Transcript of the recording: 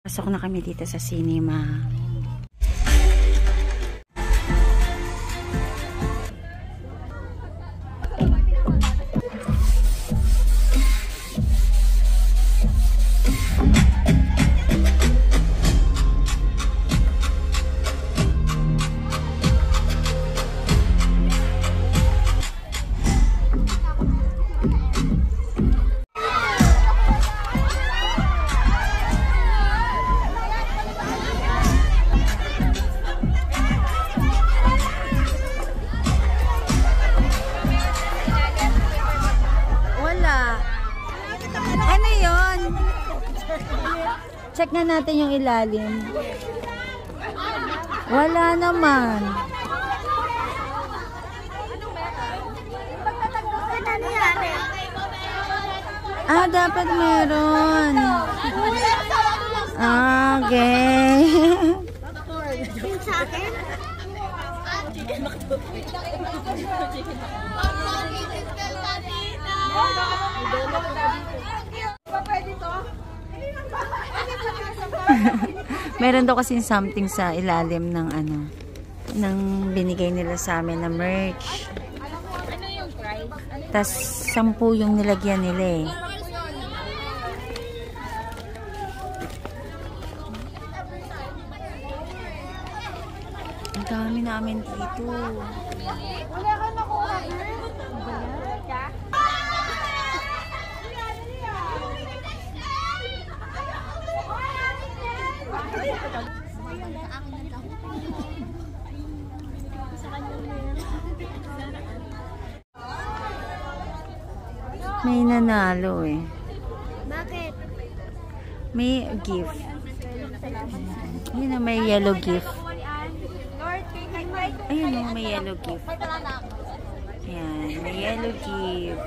Pasok na kami dito sa cinema. Check na natin yung ilalim. Wala naman. Ah, dapat meron. Okay. Yung sa akin? Meron daw kasi something sa ilalim ng ano, ng binigay nila sa amin na merch. Ano yung price? Tas 10 yung nilagyan nila eh. Ang dami namin dito. Wala ka nakuha. May nanalo eh. Bakit? May gift. Yun na, may yellow gift. Ayun o, may yellow gift. Ayan, may yellow gift.